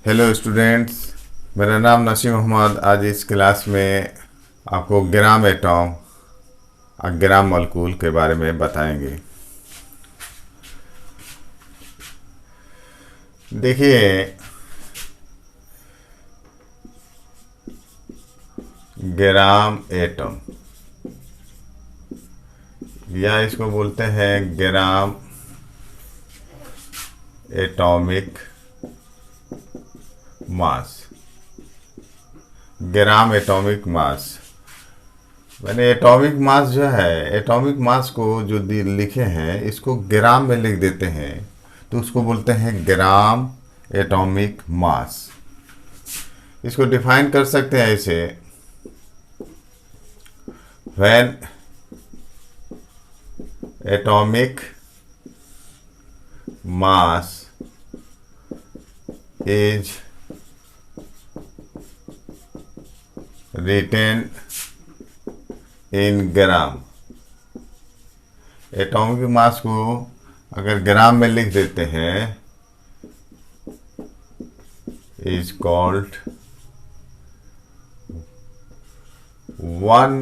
Hello students, मेरा नाम नसीम मोहम्मद। आज इस क्लास में आपको ग्राम एटम और ग्राम मॉलिक्यूल के बारे में बताएंगे। देखिए, ग्राम एटम या इसको बोलते हैं gram atomic mass. Gram atomic mass मैंने एटॉमिक मास जो है, एटॉमिक मास को जो लिखे हैं इसको ग्राम में लिख देते हैं तो उसको बोलते हैं ग्राम एटॉमिक मास। इसको डिफाइन कर सकते हैं ऐसे, when atomic mass is written in gram. Atomic mass को अगर ग्राम में लिख देते हैं is called 1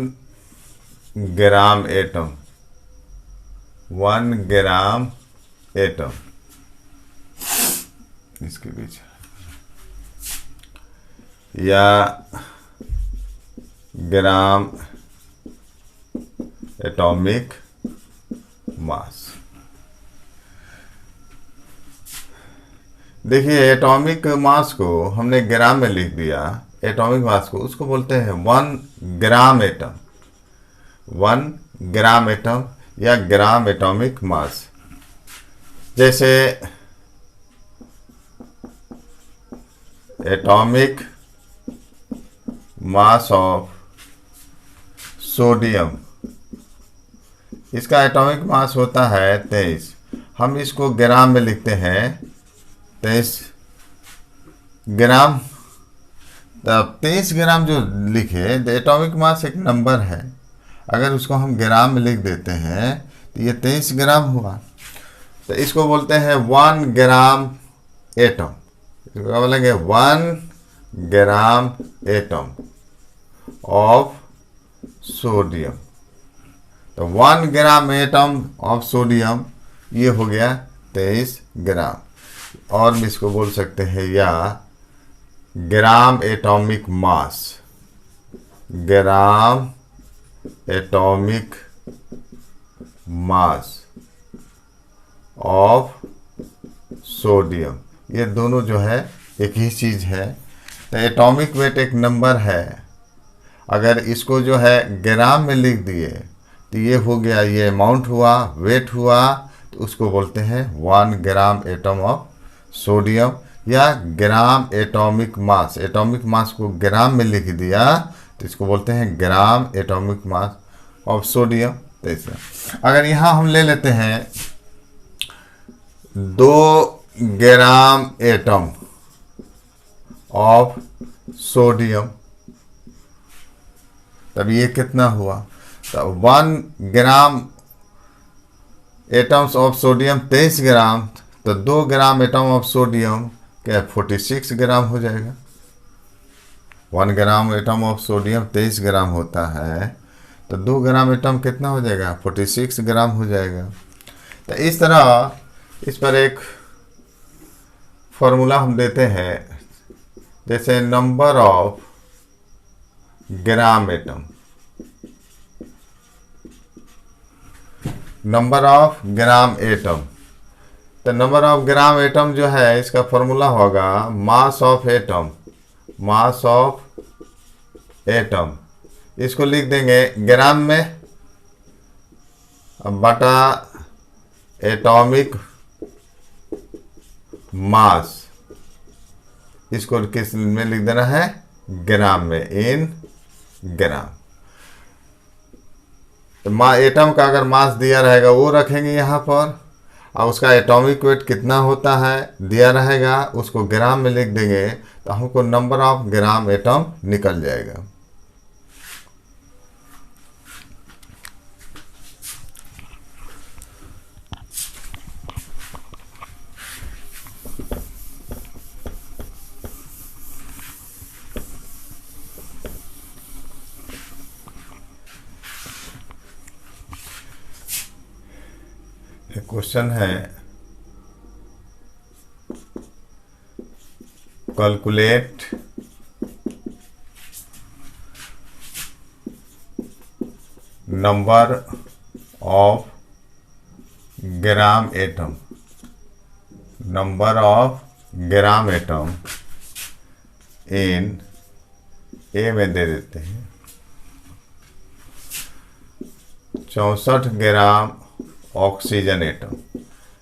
gram atom. 1 gram atom इसके बीच या ग्राम एटॉमिक मास। देखिए, एटॉमिक मास को हमने ग्राम में लिख दिया। एटॉमिक मास को उसको बोलते हैं 1 ग्राम एटम। 1 ग्राम एटम या ग्राम एटॉमिक मास। जैसे एटॉमिक मास ऑफ सोडियम, इसका एटॉमिक मास होता है 23। हम इसको ग्राम में लिखते हैं 23 ग्राम। तब 23 ग्राम जो लिखे, एटॉमिक मास एक नंबर है, अगर उसको हम ग्राम में लिख देते हैं तो ये 23 ग्राम हुआ। तो इसको बोलते हैं 1 ग्राम एटम। इसको बोलेंगे 1 ग्राम एटम ऑफ सोडियम। तो 1 ग्राम एटम ऑफ सोडियम ये हो गया 23 ग्राम। और भी इसको बोल सकते हैं या gram atomic mass. Gram atomic mass of sodium, ये दोनों जो है एक ही चीज़ है। तो एटॉमिक वेट एक नंबर है, अगर इसको जो है ग्राम में लिख दिए तो ये हो गया, ये अमाउंट हुआ, वेट हुआ, तो उसको बोलते हैं 1 ग्राम एटम ऑफ सोडियम या gram atomic mass. Atomic mass को ग्राम में लिख दिया तो इसको बोलते हैं gram atomic mass of sodium. तो इसमें अगर यहाँ हम ले लेते हैं 2 ग्राम एटम ऑफ सोडियम, तब ये कितना हुआ? तो 1 ग्राम एटम्स ऑफ सोडियम 23 ग्राम, तो 2 ग्राम एटम ऑफ सोडियम क्या 46 ग्राम हो जाएगा। 1 ग्राम एटम ऑफ सोडियम 23 ग्राम होता है, तो 2 ग्राम एटम कितना हो जाएगा 46 ग्राम हो जाएगा। तो इस तरह इस पर एक फॉर्मूला हम देते हैं, जैसे number of gram atom. Number of gram atom, तो नंबर ऑफ ग्राम एटम जो है इसका फॉर्मूला होगा mass of atom. Mass of atom इसको लिख देंगे ग्राम में बटा एटॉमिक मास। इसको किस में लिख देना है? ग्राम में, इन ग्राम। तो एटम का अगर मास दिया रहेगा वो रखेंगे यहाँ पर, और उसका एटॉमिक वेट कितना होता है दिया रहेगा, उसको ग्राम में लिख देंगे तो हमको नंबर ऑफ ग्राम एटम निकल जाएगा। क्वेश्चन है calculate number of gram atom, number of gram atom in a में दे देते हैं 64 ग्राम ऑक्सीजन एटम।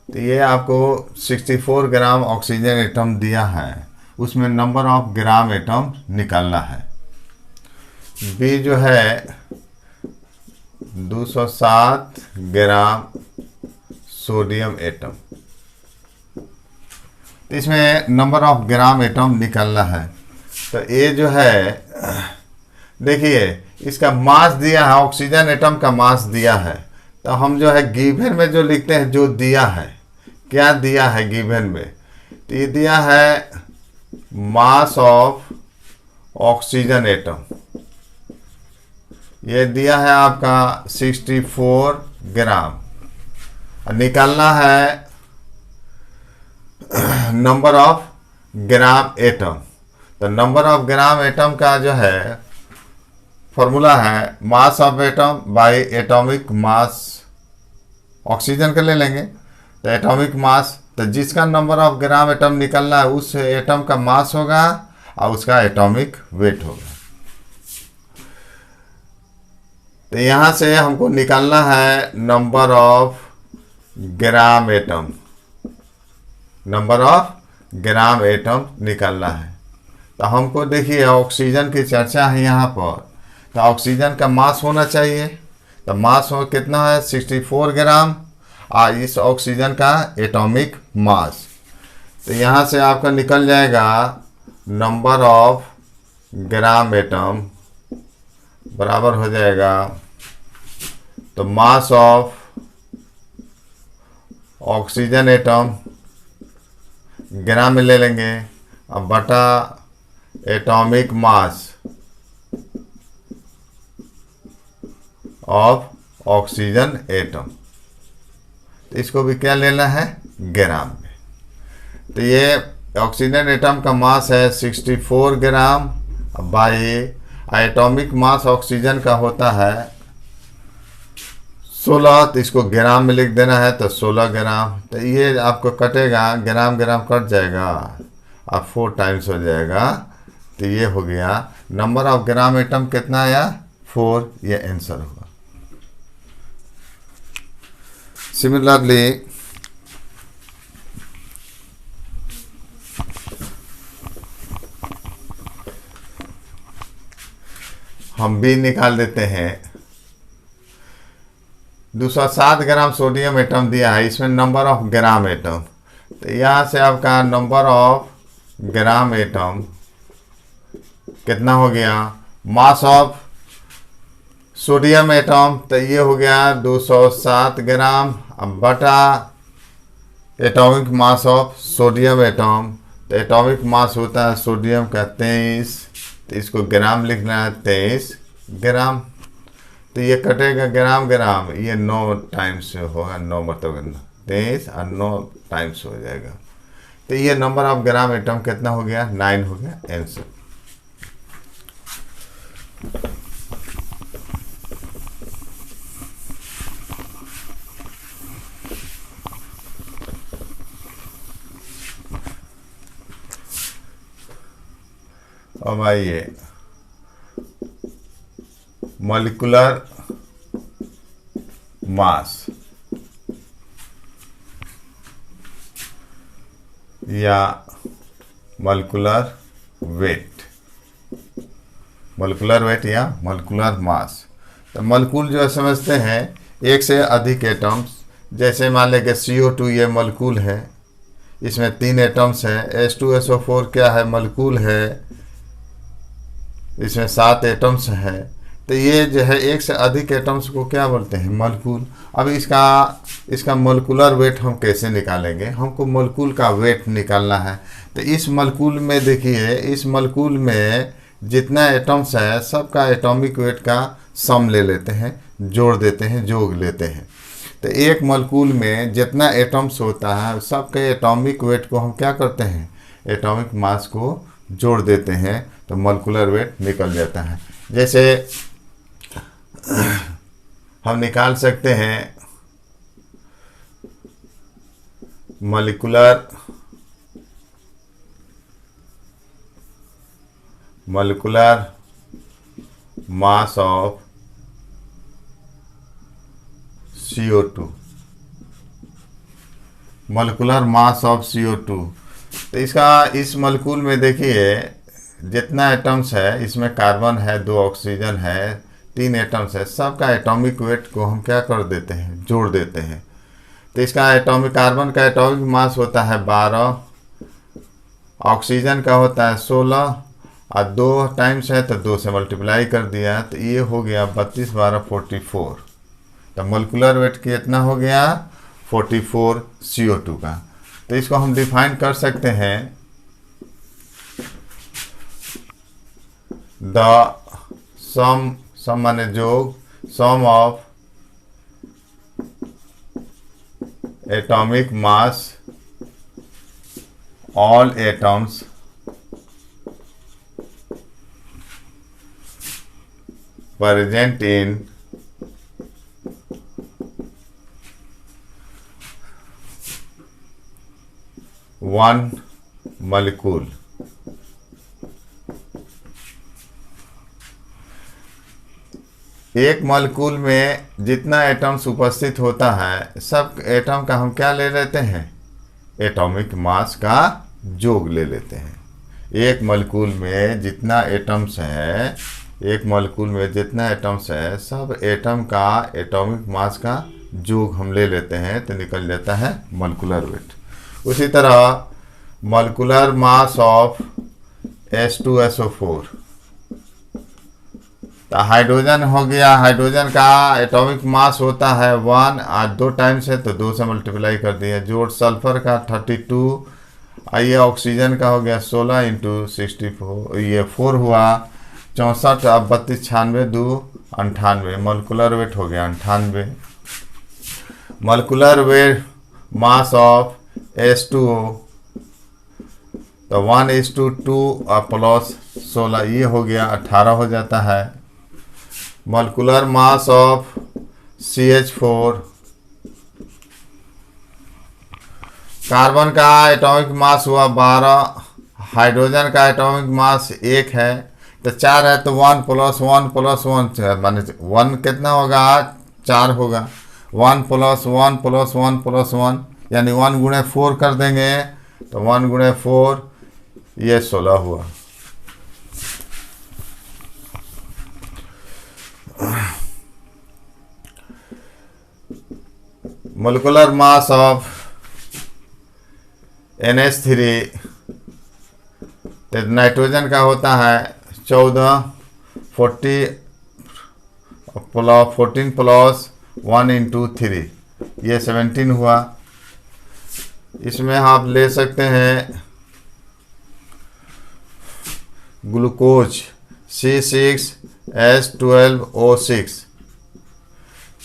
तो ये आपको 64 ग्राम ऑक्सीजन एटम दिया है, उसमें नंबर ऑफ ग्राम एटम निकालना है। बी जो है 207 ग्राम सोडियम एटम, तो इसमें नंबर ऑफ ग्राम एटम निकालना है। तो ये जो है देखिए इसका मास दिया है, ऑक्सीजन एटम का मास दिया है। तो हम जो है गिवन में जो लिखते हैं, जो दिया है, क्या दिया है गिवन में, तो ये दिया है मास ऑफ ऑक्सीजन एटम, ये दिया है आपका 64 ग्राम। निकालना है नंबर ऑफ ग्राम एटम। तो नंबर ऑफ ग्राम एटम का जो है फॉर्मूला है mass of atom by atomic mass, oxygen का ले लेंगे तो एटॉमिक मास, तो जिसका नंबर ऑफ ग्राम एटम निकलना है उस एटम का मास होगा और उसका एटॉमिक वेट होगा। तो यहाँ से हमको निकालना है number of gram atom, number of gram atom निकालना है। तो हमको देखिए ऑक्सीजन की चर्चा है यहाँ पर, तो ऑक्सीजन का मास होना चाहिए। तो मास हो कितना है 64 ग्राम, और इस ऑक्सीजन का एटॉमिक मास। तो यहाँ से आपका निकल जाएगा नंबर ऑफ ग्राम एटम बराबर हो जाएगा, तो मास ऑफ ऑक्सीजन एटम ग्राम में ले लेंगे, अब बटा atomic mass of oxygen atom. तो इसको भी क्या लेना है ग्राम में। तो ये ऑक्सीजन एटम का मास है 64 gram by atomic mass oxygen का होता है 16, तो इसको ग्राम में लिख देना है, तो 16 ग्राम। तो ये आपको कटेगा, ग्राम ग्राम कट जाएगा और 4 टाइम्स हो जाएगा। तो ये हो गया नंबर ऑफ ग्राम एटम कितना आया 4, ये आंसर होगा। सिमिलरली हम भी निकाल देते हैं 207 ग्राम सोडियम एटम दिया है, इसमें नंबर ऑफ ग्राम एटम। तो यहाँ से आपका नंबर ऑफ ग्राम एटम कितना हो गया, मास ऑफ सोडियम एटम, तो ये हो गया 207 ग्राम बटा atomic mass of sodium atom. तो एटॉमिक मास होता है सोडियम का 23, तो इसको ग्राम लिखना है 23 ग्राम। तो ये कटेगा ग्राम ग्राम, ये 9 टाइम्स होगा, 9 मतलब 23 और 9 टाइम्स हो जाएगा। तो ये नंबर ऑफ ग्राम एटम कितना हो गया 9 हो गया आंसर। अब आइए मॉलिक्यूलर मास या मॉलिक्यूलर वेट, मॉलिक्यूलर वेट या मॉलिक्यूलर मास। तो मॉलिक्यूल जो समझते हैं एक से अधिक एटम्स, जैसे मान लें कि CO2 ये मॉलिक्यूल है, इसमें 3 एटम्स हैं। H2SO4 क्या है मॉलिक्यूल है, इसमें 7 एटम्स हैं। तो ये जो है एक से अधिक एटम्स को क्या बोलते हैं मॉलिक्यूल। अब इसका मॉलिक्यूलर वेट हम कैसे निकालेंगे, हमको मॉलिक्यूल का वेट निकालना है। तो इस मॉलिक्यूल में देखिए, इस मॉलिक्यूल में जितना एटम्स है सबका एटॉमिक वेट का सम ले लेते हैं, जोड़ देते हैं, जोड़ लेते हैं। तो एक मॉलिक्यूल में जितना एटम्स होता है सबके एटॉमिक वेट को हम क्या करते हैं, एटॉमिक मास को जोड़ देते हैं, तो मॉलिक्यूलर वेट निकल जाता है। जैसे हम निकाल सकते हैं molecular mass of CO2, molecular mass of CO2। तो इसका इस मॉलिक्यूल में देखिए जितना एटम्स है, इसमें कार्बन है, 2 ऑक्सीजन है, 3 एटम्स है, सबका एटॉमिक वेट को हम क्या कर देते हैं, जोड़ देते हैं। तो इसका एटॉमिक, कार्बन का एटॉमिक मास होता है 12, ऑक्सीजन का होता है 16, और 2 टाइम्स है तो 2 से मल्टीप्लाई कर दिया, तो ये हो गया 32 12 44। तो मोलिकुलर वेट कितना हो गया, 44 CO2 का। तो इसको हम डिफाइन कर सकते हैं, द सम माने जोग, sum of atomic mass all atoms present in one molecule। एक मॉलिक्यूल में जितना एटम्स उपस्थित होता है, सब एटम का हम क्या ले लेते हैं, एटॉमिक मास का जोग ले लेते हैं। एक मॉलिक्यूल में जितना एटम्स है, एक मॉलिक्यूल में जितना एटम्स है, सब एटम का एटॉमिक मास का जोग हम ले लेते हैं, तो निकल जाता है मॉलिक्यूलर वेट। उसी तरह मॉलिक्यूलर मास ऑफ H2SO4, तो हाइड्रोजन हो गया, हाइड्रोजन का एटॉमिक मास होता है 1 और 2 टाइम्स है तो 2 से मल्टीप्लाई कर दिया। जोड़ सल्फर का 32, ये ऑक्सीजन का हो गया 16 × 64, ये 4 हुआ 64, अब 32 96 2 98, मॉलिक्यूलर वेट हो गया 98। Molecular weight mass of H2O, तो 1:2 प्लस 16, ये हो गया 18 हो जाता है। Molecular mass of CH4, carbon का एटॉमिक मास हुआ 12, हाइड्रोजन का एटॉमिक मास 1 है, तो 4 है तो 1 + 1 + 1 माने 1 कितना होगा, 4 होगा। 1 + 1 + 1 + 1 यानी 1 × 4 कर देंगे, तो 1 × 4 ये 16 हुआ। मोलिकुलर मास ऑफ NH3, तो नाइट्रोजन का होता है 14, 14 + 1 × 3, ये 17 हुआ। इसमें आप ले सकते हैं ग्लूकोज C6H12O6,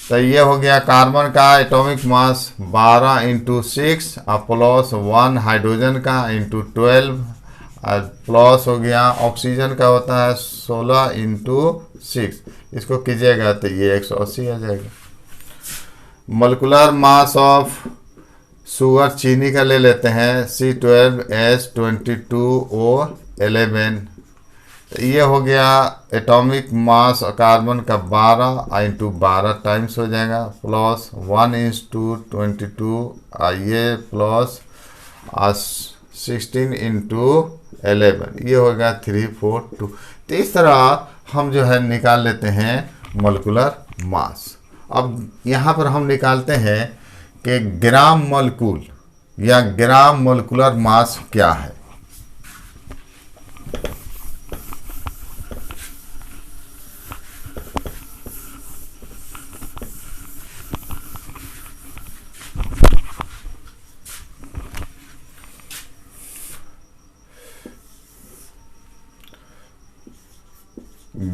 तो ये हो गया कार्बन का एटॉमिक मास 12 × 6 और प्लस 1 हाइड्रोजन का × 12 और प्लस हो गया ऑक्सीजन का होता है 16 × 6, इसको कीजिएगा तो ये 180 आ जाएगा। मोलिकुलर मास ऑफ शुगर, चीनी का ले लेते हैं C12H22O11, तो ये हो गया एटॉमिक मास कार्बन का 12 × 12 टाइम्स हो जाएगा, प्लस 1 × 22 ये प्लस 16 × 11, ये होगा 342। तो इस तरह हम जो है निकाल लेते हैं मोलिकुलर मास। अब यहाँ पर हम निकालते हैं कि ग्राम मोलिक्यूल या ग्राम मोलिकुलर मास क्या है।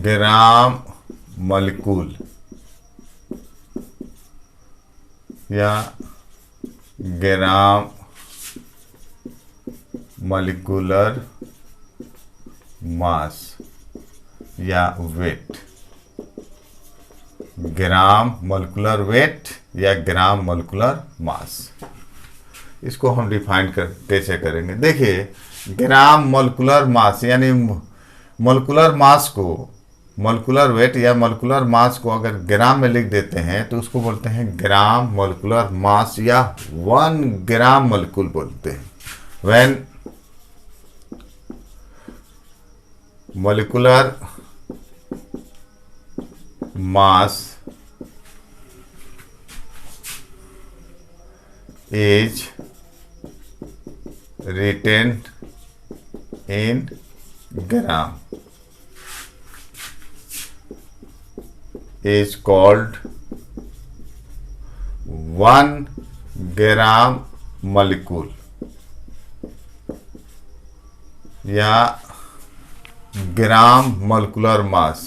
ग्राम मोलिक्यूल या ग्राम मॉलिक्यूलर मास या वेट, ग्राम मॉलिक्यूलर वेट या ग्राम मॉलिक्यूलर मास। इसको हम डिफाइन कैसे करेंगे? देखिए, ग्राम मॉलिक्यूलर मास यानी मॉलिक्यूलर मास को, मॉलिक्यूलर वेट या मॉलिक्यूलर मास को अगर ग्राम में लिख देते हैं तो उसको बोलते हैं ग्राम मॉलिक्यूलर मास या 1 ग्राम मॉलिक्यूल बोलते हैं। When molecular mass is written in gram is called 1 gram molecule या gram molecular mass,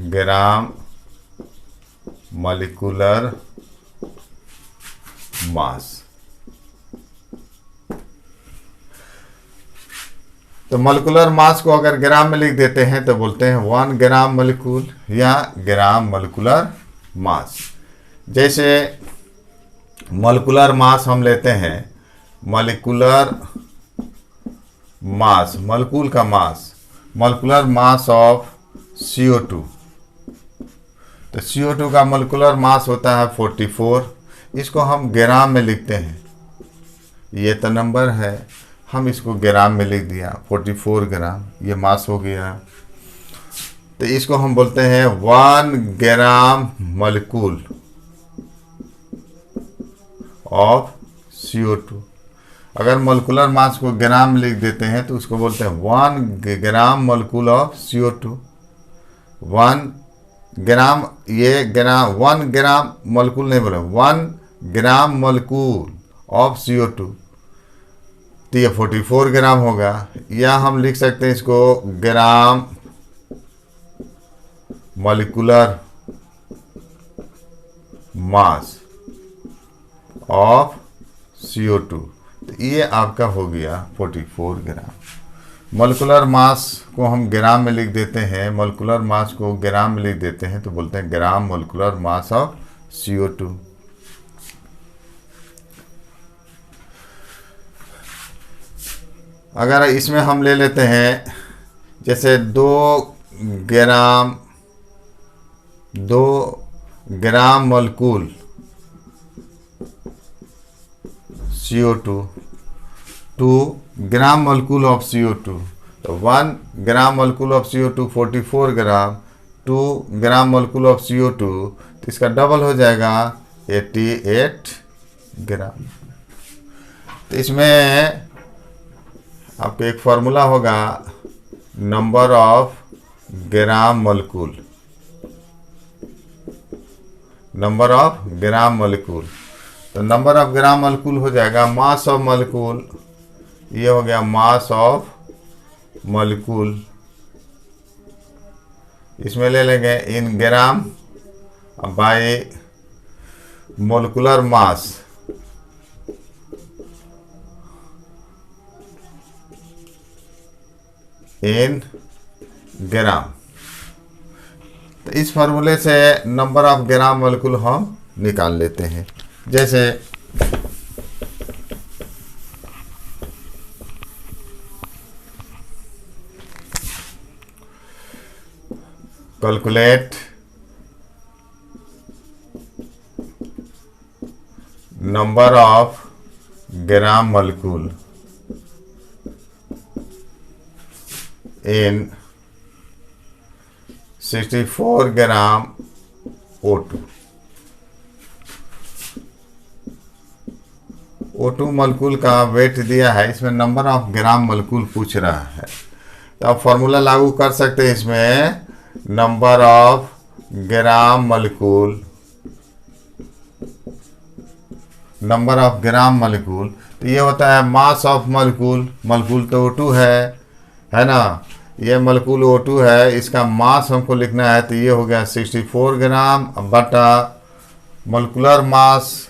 gram molecular mass. तो मॉलिक्यूलर मास को अगर ग्राम में लिख देते हैं तो बोलते हैं 1 ग्राम मॉलिक्यूल या ग्राम मॉलिक्यूलर मास। जैसे मॉलिक्यूलर मास हम लेते हैं, मॉलिक्यूलर मास, मॉलिक्यूल का मास, मॉलिक्यूलर मास ऑफ CO2। तो CO2 का मॉलिक्यूलर मास होता है 44, इसको हम ग्राम में लिखते हैं। ये तो नंबर है, हम इसको ग्राम में लिख दिया 44 ग्राम, ये मास हो गया। तो इसको हम बोलते हैं 1 ग्राम मॉलिक्यूल ऑफ CO2। अगर मॉलिक्यूलर मास को ग्राम में लिख देते हैं तो उसको बोलते हैं 1 ग्राम मॉलिक्यूल ऑफ CO2। 1 ग्राम, ये ग्राम 1 ग्राम मॉलिक्यूल नहीं बोले, 1 ग्राम मॉलिक्यूल ऑफ CO2। तो ये 44 ग्राम होगा। या हम लिख सकते हैं इसको gram molecular mass of CO2। तो ये आपका हो गया 44 ग्राम। मॉलिक्यूलर मास को हम ग्राम में लिख देते हैं, मॉलिक्यूलर मास को ग्राम में लिख देते हैं तो बोलते हैं gram molecular mass of CO2। अगर इसमें हम ले लेते हैं जैसे 2 gram molecule CO2, 2 gram molecule of CO2। तो 1 gram molecule of CO2 44 gram, 2 gram molecule of CO2, तो इसका डबल हो जाएगा 88 ग्राम। तो इसमें आपको एक फार्मूला होगा number of gram molecule, number of gram molecule. तो नंबर ऑफ ग्राम मॉलिक्यूल हो जाएगा मास ऑफ मॉलिक्यूल, ये हो गया मास ऑफ मॉलिक्यूल। इसमें ले लेंगे इन ग्राम बाय मॉलिक्यूलर मास, इन ग्राम। तो इस फार्मूले से नंबर ऑफ ग्राम मॉलिक्यूल हम निकाल लेते हैं। जैसे calculate number of gram molecule in 64 gram O2। O2 molecule का वेट दिया है, इसमें नंबर ऑफ ग्राम मॉलिक्यूल पूछ रहा है। तो आप फॉर्मूला लागू कर सकते हैं इसमें, number of gram molecule, number of gram molecule. तो ये होता है मास ऑफ मॉलिक्यूल, मॉलिक्यूल तो O2 है ना, ये मॉलिक्यूल O2 है, इसका मास हमको लिखना है। तो ये हो गया 64 ग्राम बटा मॉलिक्यूलर मास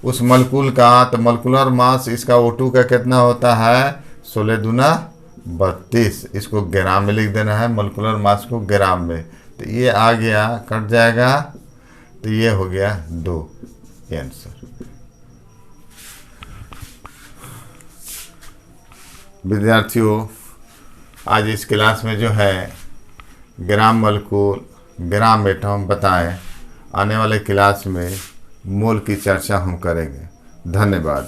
उस मॉलिक्यूल का, तो मॉलिक्यूलर मास इसका O2 का कितना होता है 16 दूना 32। इसको ग्राम में लिख देना है, मॉलिक्यूलर मास को ग्राम में। तो ये आ गया, कट जाएगा, तो ये हो गया 2 आंसर। विद्यार्थियों, आज इस क्लास में जो है ग्राम मॉलिक्यूल, ग्राम एटम बताएं। आने वाले क्लास में मोल की चर्चा हम करेंगे। धन्यवाद।